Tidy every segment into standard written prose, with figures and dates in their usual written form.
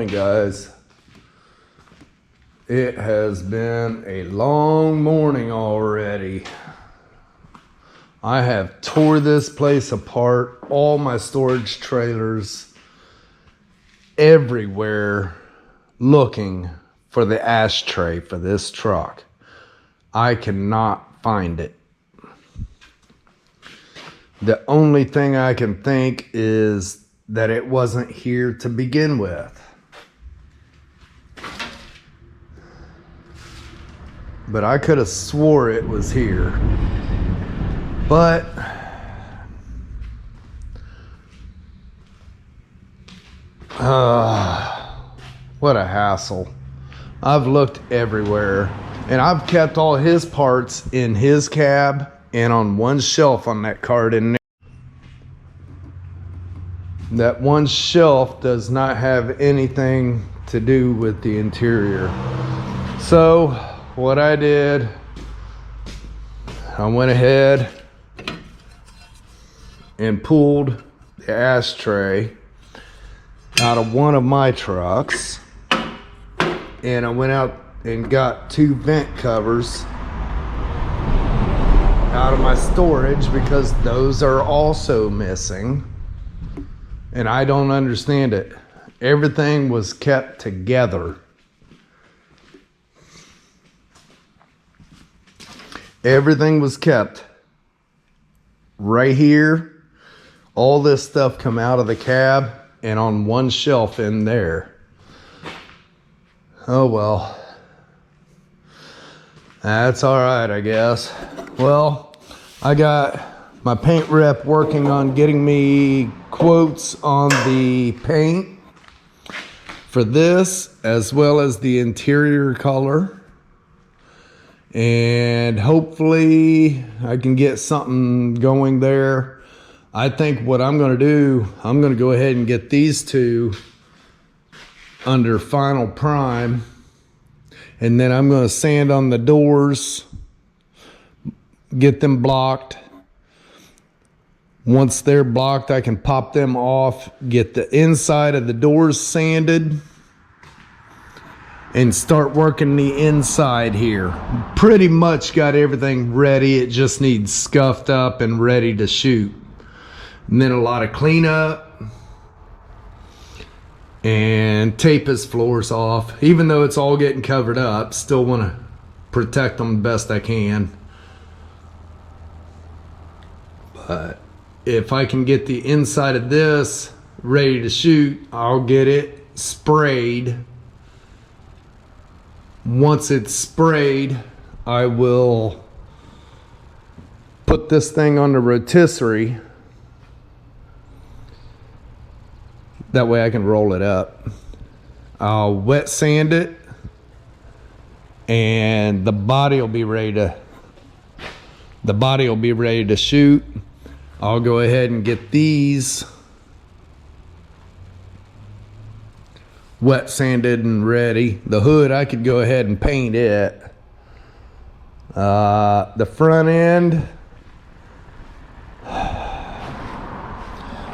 morning, guys. It has been a long morning already. I have tore this place apart, all my storage trailers, everywhere, looking for the ashtray for this truck. I cannot find it. The only thing I can think is that it wasn't here to begin with. But I could have swore it was here. But what a hassle. I've looked everywhere, and I've kept all his parts in his cab and on one shelf on that cart in there. That one shelf does not have anything to do with the interior. So what I did, I went ahead and pulled the ashtray out of one of my trucks, and I went out and got 2 vent covers out of my storage because those are also missing. And I don't understand it. Everything was kept together. Everything was kept right here. All this stuff come out of the cab and on one shelf in there. Oh well. That's all right, I guess. Well, I got my paint rep working on getting me quotes on the paint for this, as well as the interior color. And hopefully I can get something going there. I think what I'm going to do, I'm going to go ahead and get these 2 under final prime. And then I'm going to sand on the doors, get them blocked. Once they're blocked, I can pop them off, get the inside of the doors sanded, and start working the inside here. Pretty much got everything ready. It just needs scuffed up and ready to shoot. And then a lot of cleanup and tape his floors off. Even though it's all getting covered up, still want to protect them the best I can. But if I can get the inside of this ready to shoot, I'll get it sprayed. Once it's sprayed, I will put this thing on the rotisserie. That way I can roll it up. I'll wet sand it, and the body will be ready to shoot. I'll go ahead and get these wet sanded and ready. The hood, I could go ahead and paint it. The front end,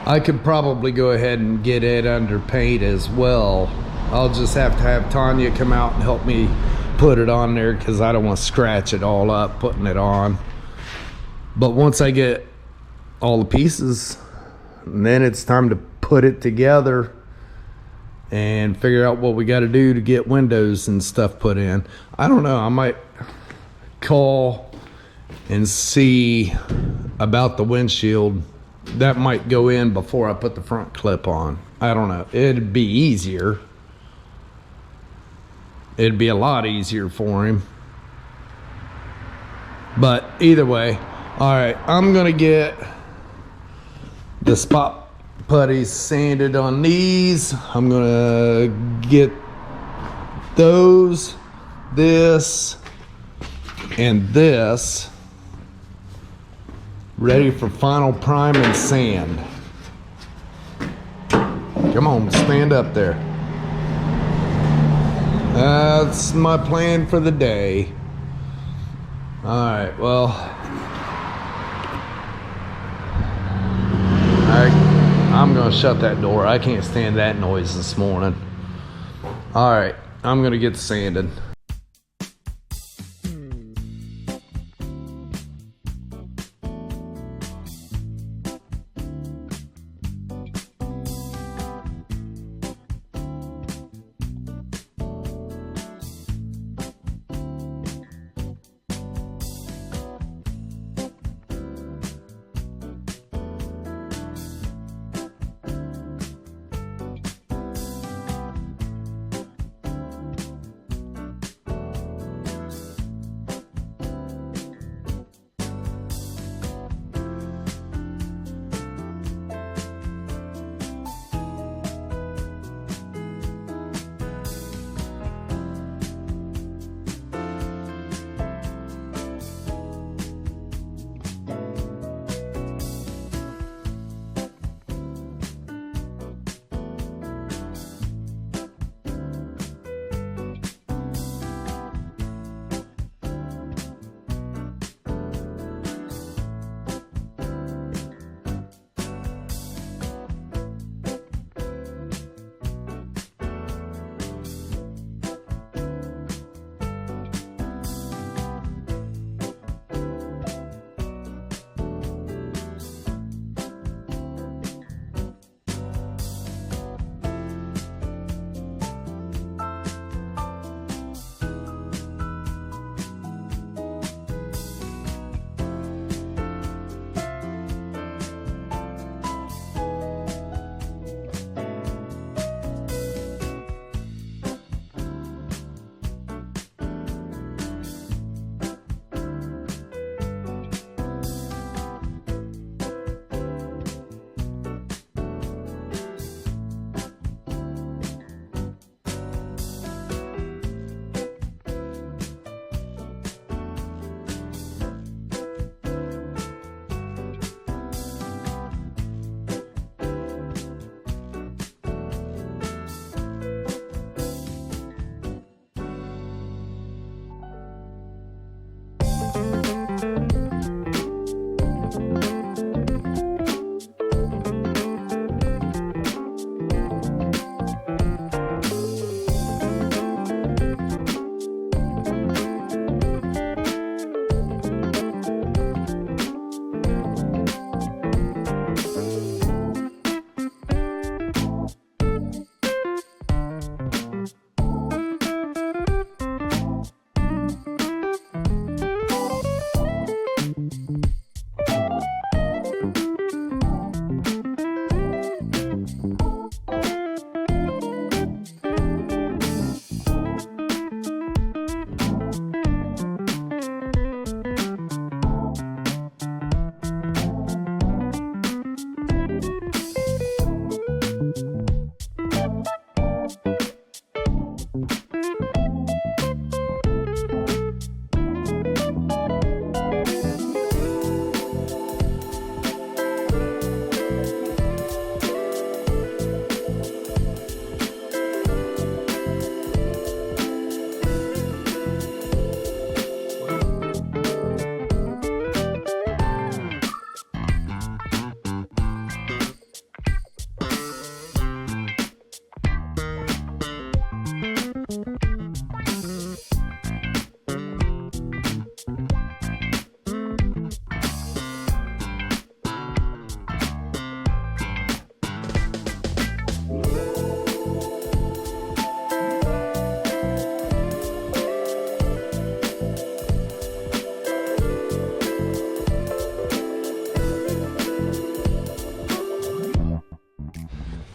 I could probably go ahead and get it under paint as well. I'll just have to have Tanya come out and help me put it on there because I don't want to scratch it all up putting it on. But once I get all the pieces, and then it's time to put it together and figure out what we got to do to get windows and stuff put in. I don't know, I might call and see about the windshield. That might go in before I put the front clip on. I don't know, it'd be easier. It'd be a lot easier for him. But either way, all right, I'm gonna get the spot putties sanded on these. I'm gonna get those, this, and this ready for final prime and sand. Come on, stand up there. That's my plan for the day. All right, well, I'm gonna shut that door. I can't stand that noise this morning. All right, I'm gonna get sanded.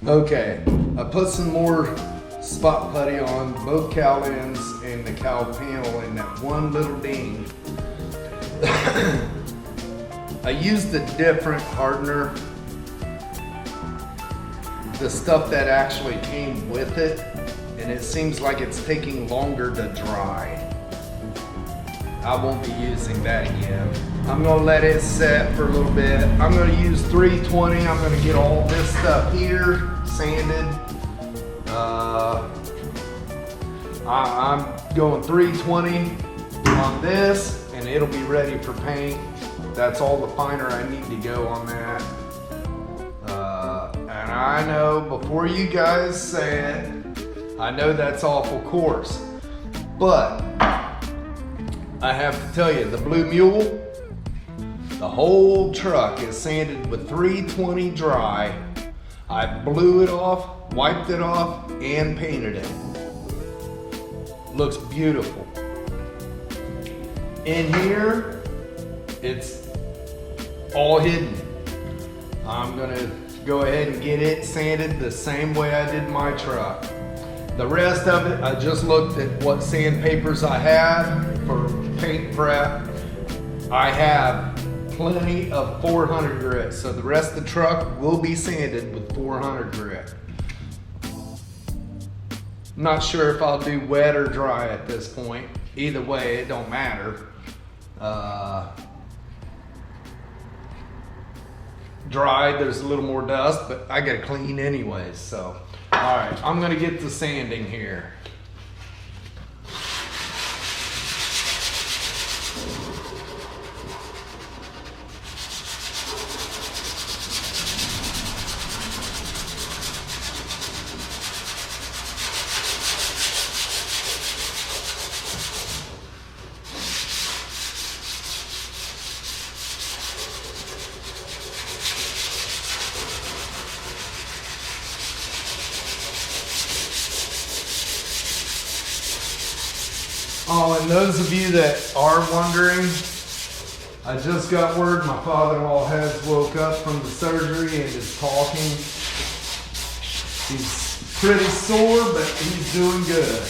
Okay, I put some more spot putty on both cowl ends and the cowl panel in that one little ding. I used a different hardener, the stuff that actually came with it, and it seems like it's taking longer to dry. I won't be using that again. I'm gonna let it set for a little bit. I'm gonna use 320. I'm gonna get all this stuff here sanded. I'm going 320 on this, and it'll be ready for paint. That's all the finer I need to go on that. And I know before you guys say it, I know that's awful coarse, but I have to tell you, the Blue Mule, the whole truck is sanded with 320 dry. I blew it off, wiped it off, and painted it. Looks beautiful. In here, it's all hidden. I'm gonna go ahead and get it sanded the same way I did my truck. The rest of it, I just looked at what sandpapers I have for paint prep. I have plenty of 400 grit, so the rest of the truck will be sanded with 400 grit. Not sure if I'll do wet or dry at this point. Either way, it don't matter. Dry, there's a little more dust, but I gotta clean anyways, so. All right, I'm gonna get to sanding here. Oh, and those of you that are wondering, I just got word my father-in-law has woke up from the surgery and is talking. He's pretty sore, but he's doing good.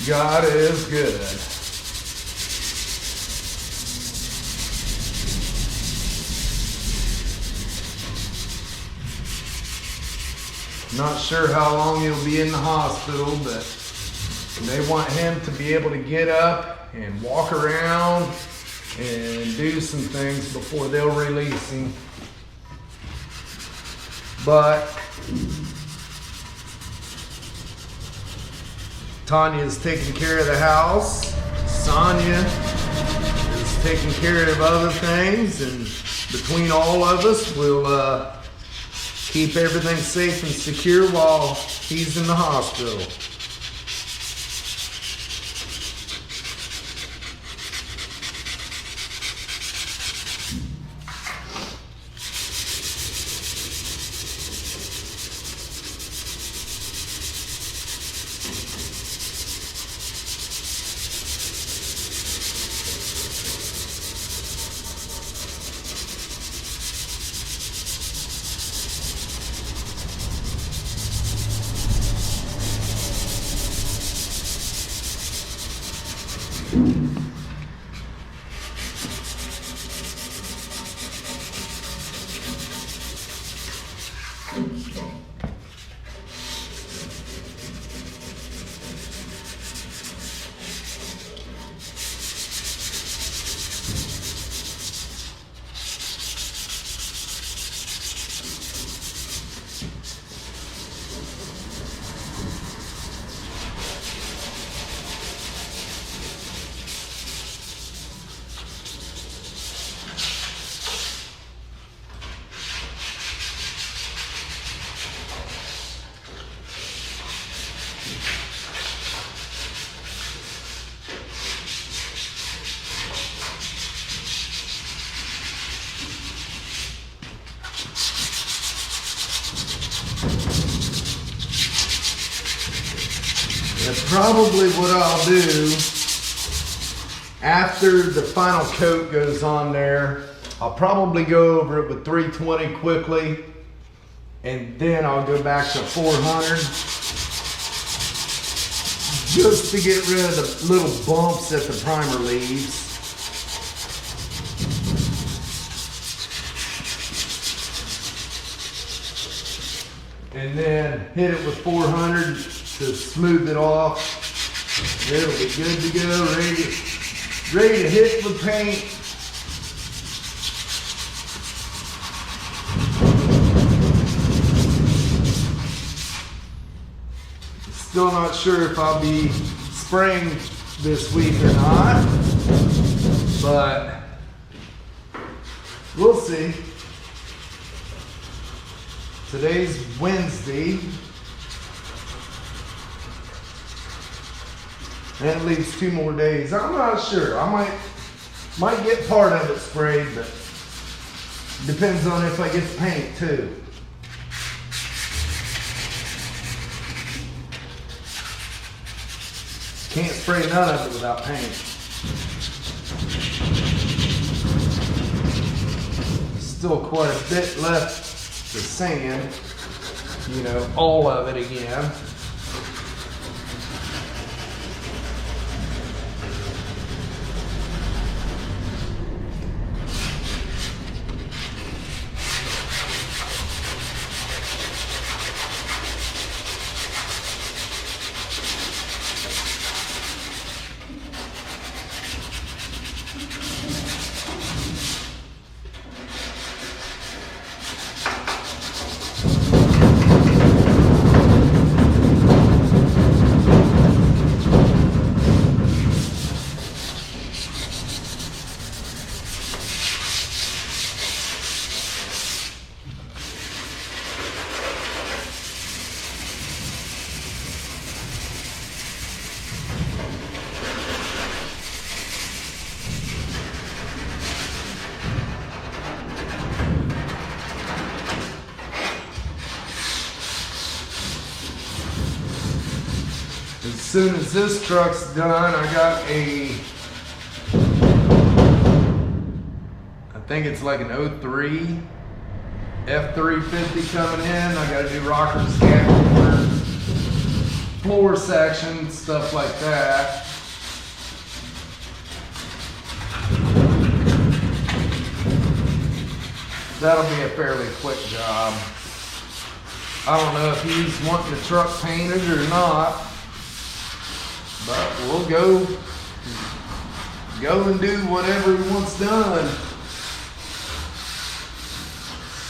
God is good. Not sure how long he'll be in the hospital, but they want him to be able to get up and walk around and do some things before they'll release him. But Tanya's taking care of the house. Sonia is taking care of other things, and between all of us, we'll keep everything safe and secure while he's in the hospital. That's probably what I'll do after the final coat goes on there. I'll probably go over it with 320 quickly, and then I'll go back to 400 just to get rid of the little bumps that the primer leaves. And then hit it with 400 to smooth it off. It'll be good to go, ready to hit with paint. Still not sure if I'll be spraying this week or not, but we'll see. Today's Wednesday, and it leaves 2 more days. I'm not sure. I might get part of it sprayed, but depends on if I get the paint too. Can't spray none of it without paint. Still quite a bit left to sand, you know, all of it again. As soon as this truck's done, I got I think it's like an 03 F350 coming in. I got to do rocker scatter, floor section, stuff like that. That'll be a fairly quick job. I don't know if he's wanting the truck painted or not, but we'll go and do whatever he wants done.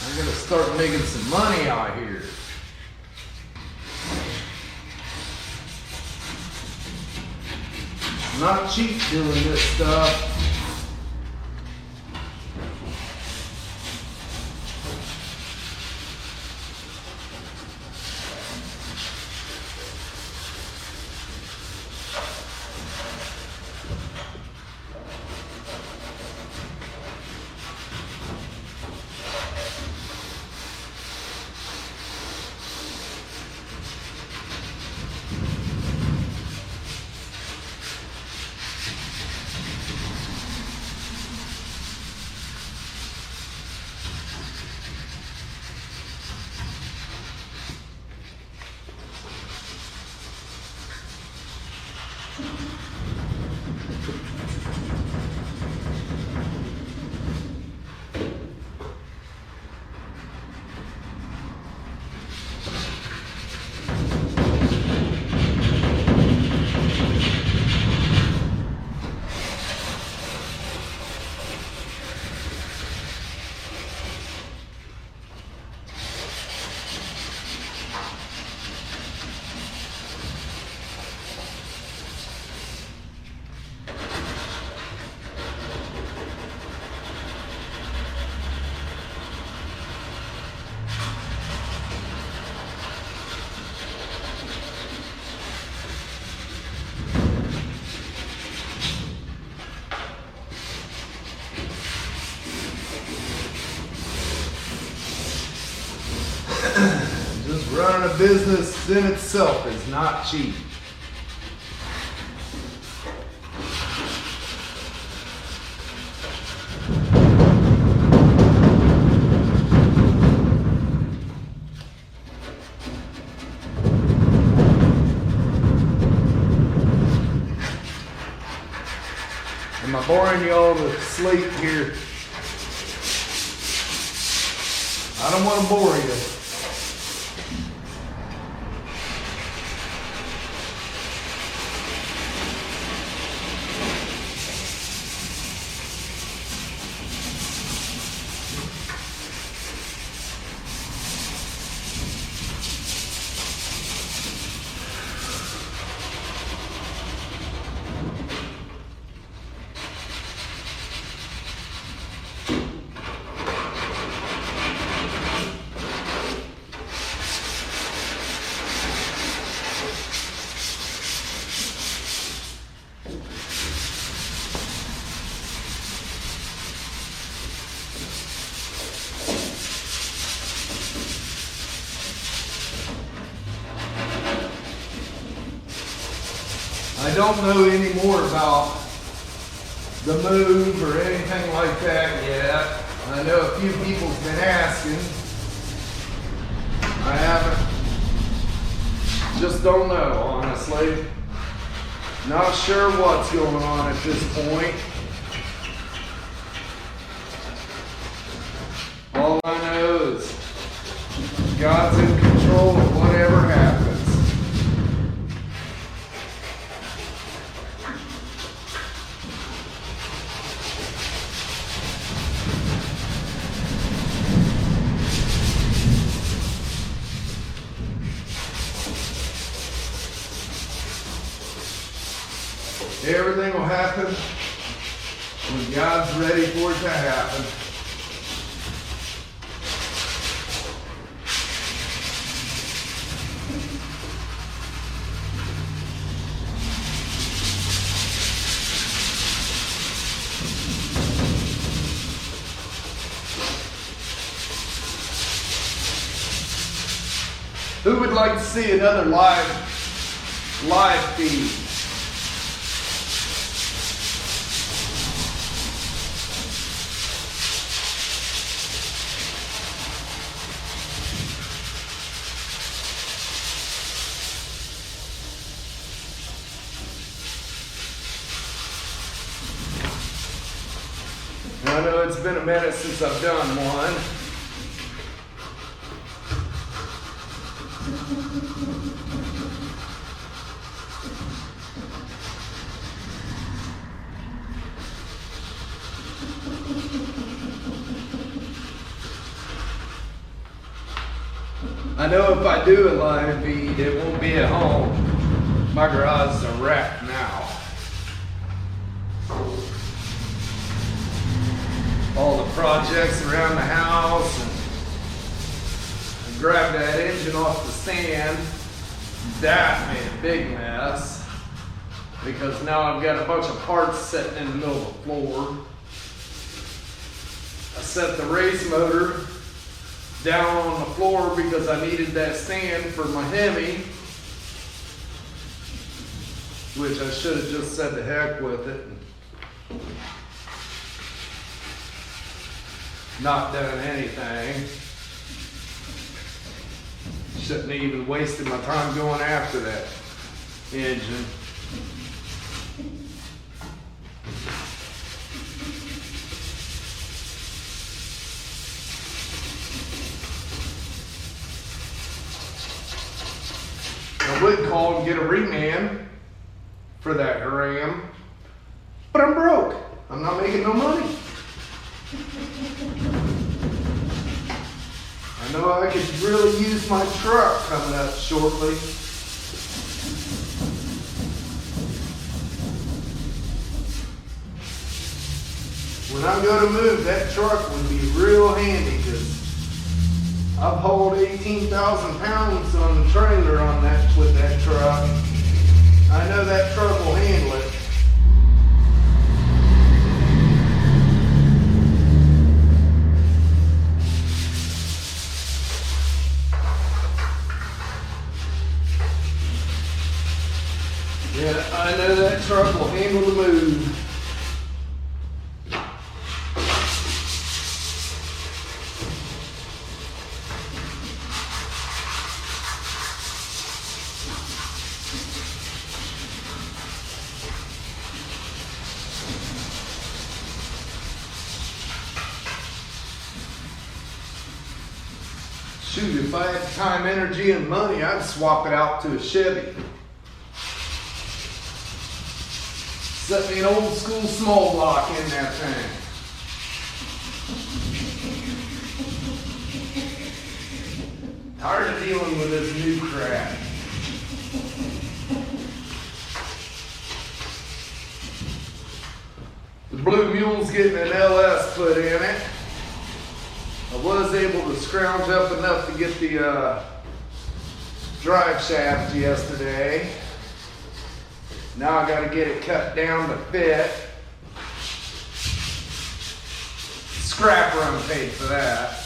I'm gonna start making some money out here. Not cheap doing this stuff. Just running a business in itself is not cheap. Am I boring y'all to sleep here? I don't want to bore you. I don't know any more about the move or anything like that yet. I know a few people's been asking. I haven't. Just don't know, honestly. Not sure what's going on at this point. All I know is God's in control of whatever happens. Everything will happen when God's ready for it to happen. Who would like to see another live feed? I know it's been a minute since I've done one. I know if I do a live feed, it won't be at home. My garage is a wreck now. All the projects around the house, and I grabbed that engine off the stand. That made a big mess because now I've got a bunch of parts sitting in the middle of the floor. I set the race motor down on the floor because I needed that stand for my Hemi, which I should have just said the heck with it. Not done anything. Shouldn't have even wasted my time going after that engine. I would call and get a remand for that Ram, but I'm broke. I'm not making no money. I know I could really use my truck coming up shortly. When I go to move, that truck would be real handy because I've hauled 18,000 pounds on the trailer on that with that truck. I know that truck will handle it. Yeah, I know that truck will handle the move. Shoot, if I had time, energy, and money, I'd swap it out to a Chevy. Set me an old school small block in that thing. Tired of dealing with this new crap. The Blue Mule's getting an LS put in it. I was able to scrounge up enough to get the drive shaft yesterday. Now I got to get it cut down to fit. Scrap run paid for that.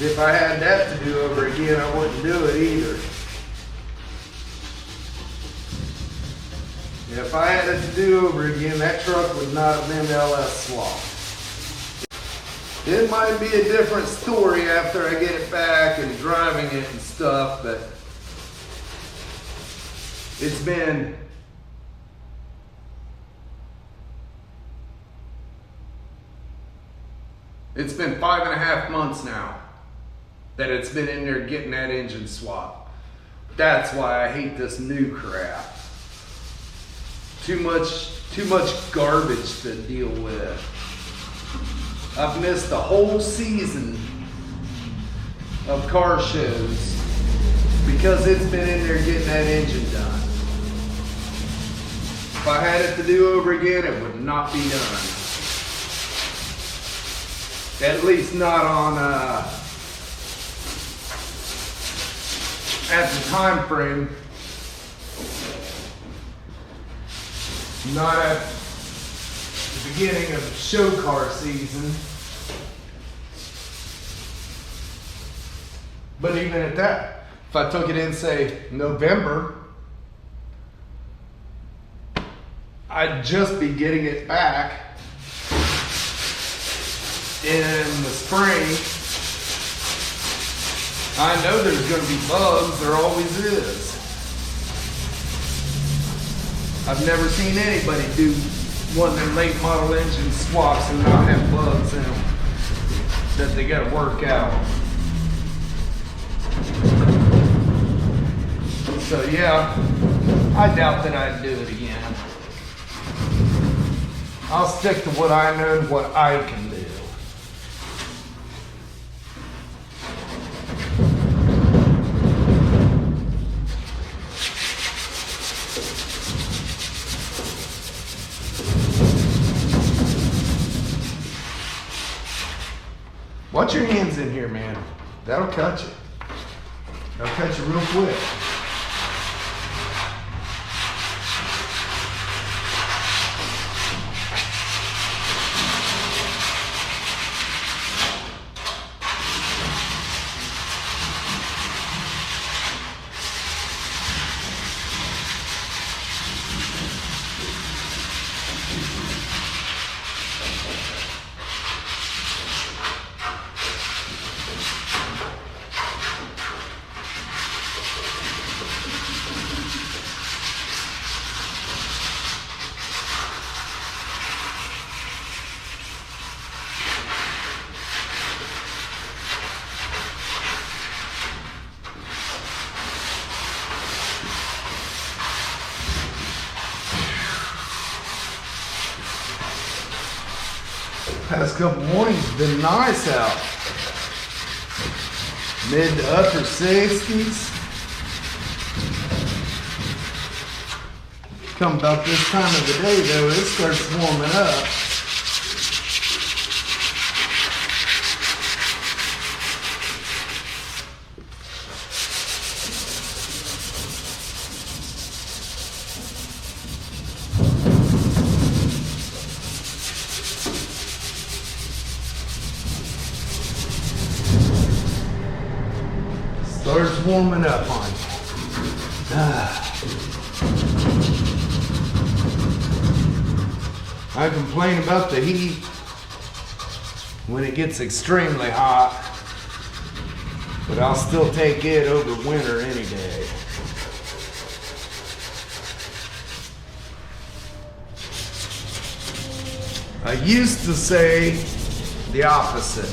If I had that to do over again, I wouldn't do it either. If I had it to do over again, that truck would not have been LS swap. It might be a different story after I get it back and driving it and stuff, but it's been It's been 5.5 months now that it's been in there getting that engine swap. That's why I hate this new crap. Too much garbage to deal with. I've missed a whole season of car shows because it's been in there getting that engine done. If I had it to do over again, it would not be done. At least not on at the time frame. Not at the beginning of the show car season. But even at that, if I took it in, say, November, I'd just be getting it back in the spring. I know there's going to be bugs, there always is. I've never seen anybody do one of them late model engine swaps and not have bugs in them that they got to work out. So yeah, I doubt that I'd do it again. I'll stick to what I know and what I can do. Watch your hands in here, man. That'll cut you. That'll cut you real quick. Past couple mornings have been nice out. Mid to upper 60s. Come about this time of the day though, it starts warming up. Starts warming up on you. I complain about the heat when it gets extremely hot, but I'll still take it over winter any day. I used to say the opposite.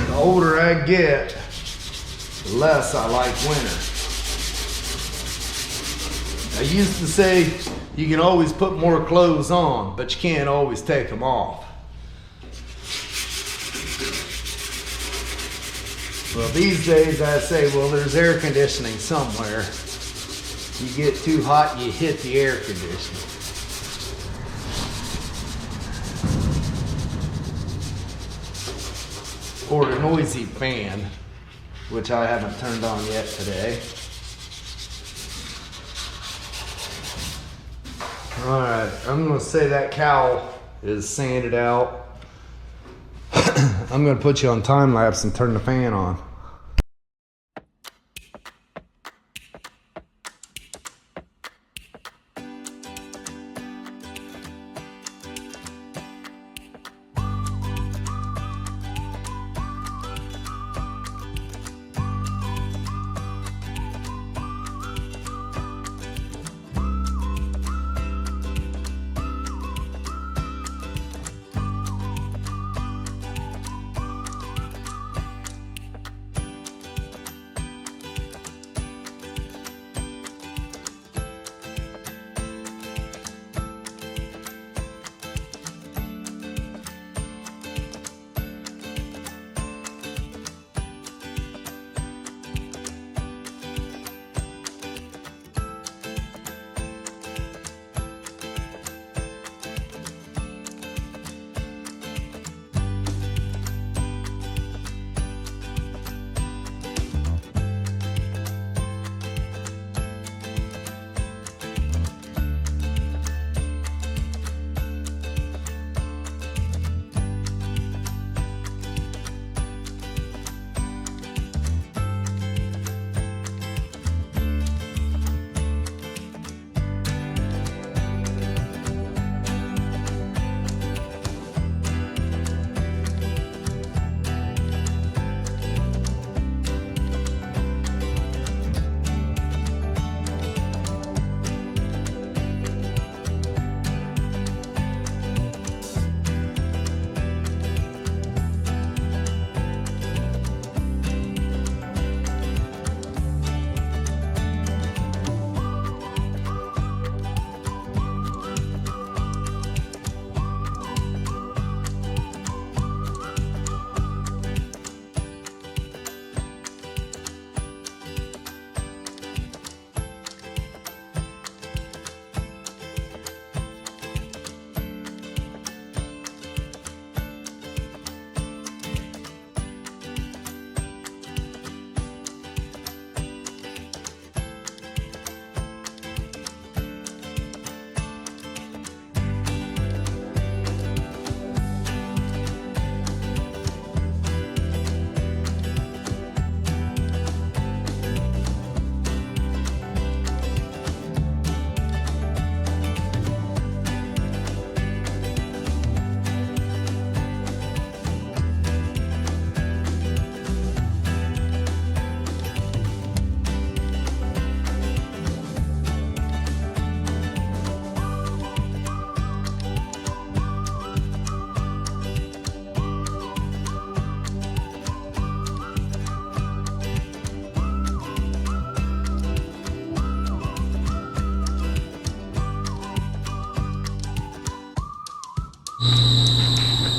The older I get, the less I like winter. I used to say you can always put more clothes on, but you can't always take them off. Well, these days I say, well, there's air conditioning somewhere. You get too hot, you hit the air conditioning. Or a noisy fan, which I haven't turned on yet today. Alright, I'm going to say that cowl is sanded out. I'm gonna put you on time lapse and turn the fan on.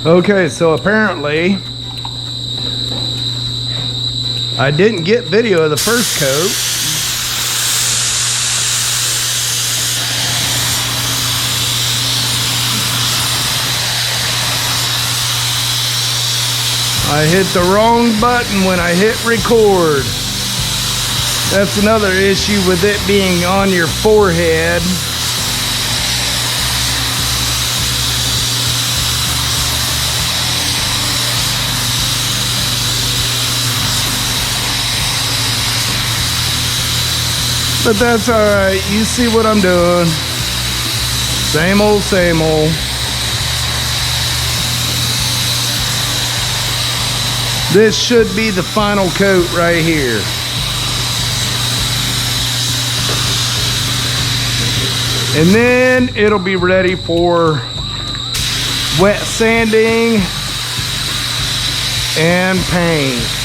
Okay, so apparently I didn't get video of the first coat. I hit the wrong button when I hit record. That's another issue with it being on your forehead. But that's alright, you see what I'm doing. Same old, same old. This should be the final coat right here. And then it'll be ready for wet sanding and paint.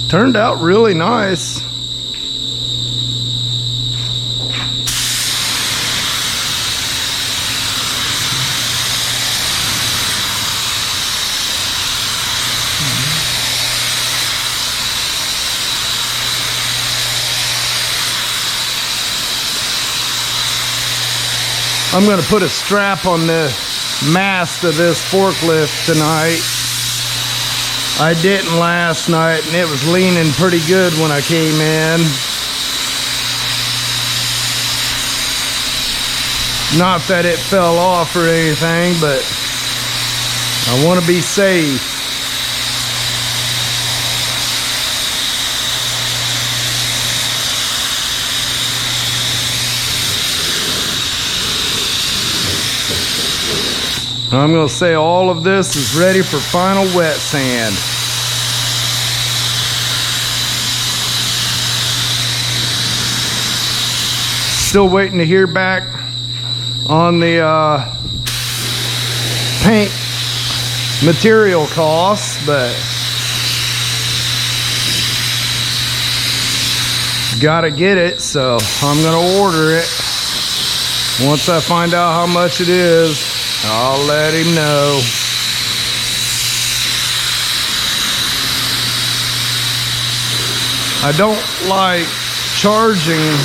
Turned out really nice. I'm gonna put a strap on the mast of this forklift tonight. I didn't last night, and it was leaning pretty good when I came in. Not that it fell off or anything, but I want to be safe. I'm going to say all of this is ready for final wet sand. Still waiting to hear back on the paint material costs, but gotta get it, so I'm gonna order it. Once I find out how much it is, I'll let him know. I don't like charging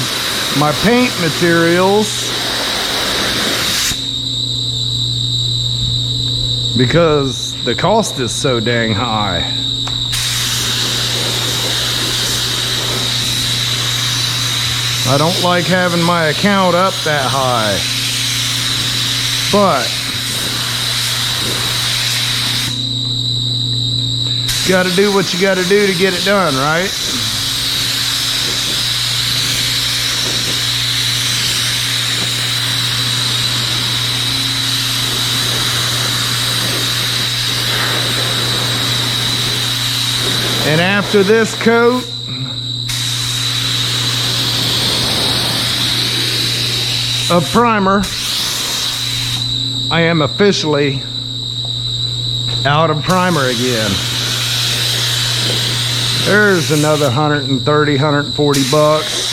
my paint materials because the cost is so dang high. I don't like having my account up that high, but gotta do what you gotta do to get it done, right? And after this coat, of primer, I am officially out of primer again. There's another 130, 140 bucks.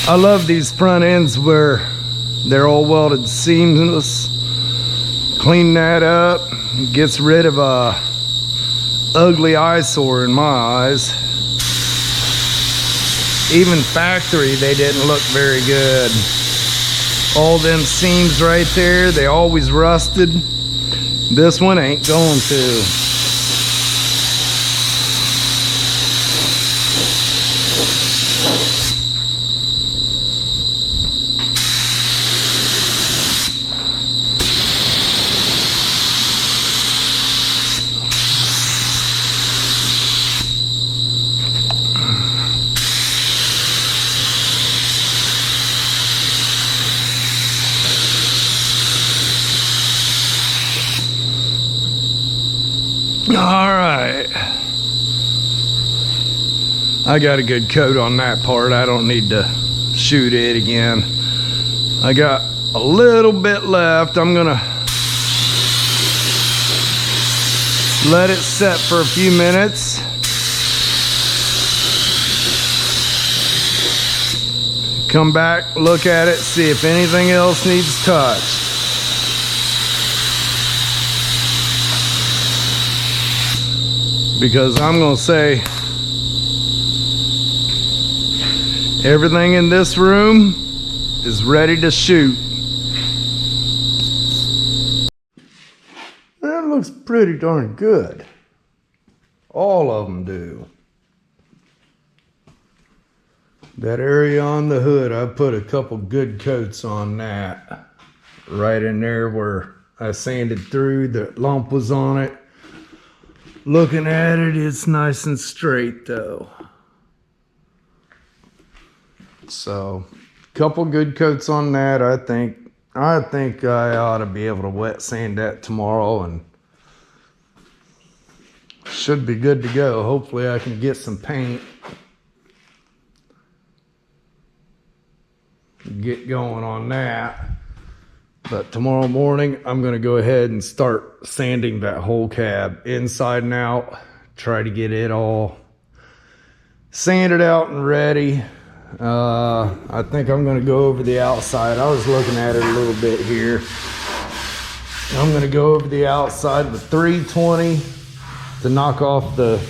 I love these front ends where they're all welded seamless. Clean that up, gets rid of a ugly eyesore in my eyes. Even factory, they didn't look very good. All them seams right there, they always rusted. This one ain't going to. Alright, I got a good coat on that part. I don't need to shoot it again. I got a little bit left. I'm gonna let it set for a few minutes. Come back, look at it, see if anything else needs touched. Because I'm gonna say everything in this room is ready to shoot. That looks pretty darn good. All of them do. That area on the hood, I put a couple good coats on that. Right in there where I sanded through, the lump was on it. Looking at it, it's nice and straight though. So, couple good coats on that. I think I ought to be able to wet sand that tomorrow and should be good to go. Hopefully I can get some paint. Get going on that. But tomorrow morning, I'm going to go ahead and start sanding that whole cab inside and out. Try to get it all sanded out and ready. I think I'm going to go over the outside. I was looking at it a little bit here. I'm going to go over the outside with 320 to knock off the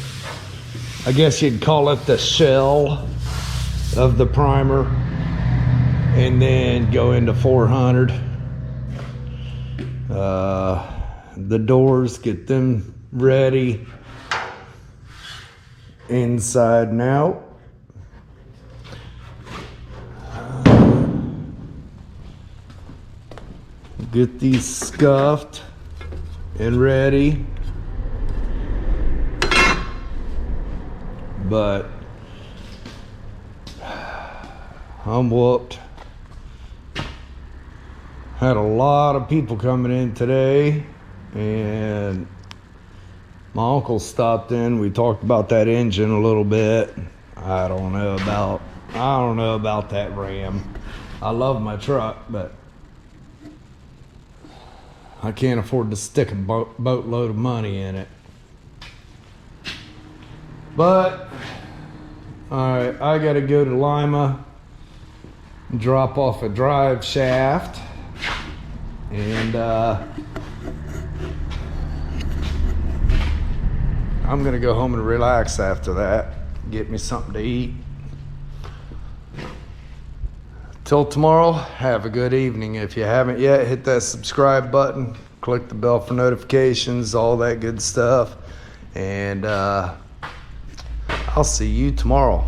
I guess you'd call it the shell of the primer, and then go into 400. The doors, get them ready inside and out. Get these scuffed and ready. But I'm whooped. Had a lot of people coming in today, and my uncle stopped in. We talked about that engine a little bit. I don't know about that Ram. I love my truck, but I can't afford to stick a boatload of money in it. But all right, I gotta go to Lima, drop off a drive shaft, and I'm gonna go home and relax after that. Get me something to eat. Till tomorrow, have a good evening. If you haven't yet, hit that subscribe button, click the bell for notifications, all that good stuff, and I'll see you tomorrow.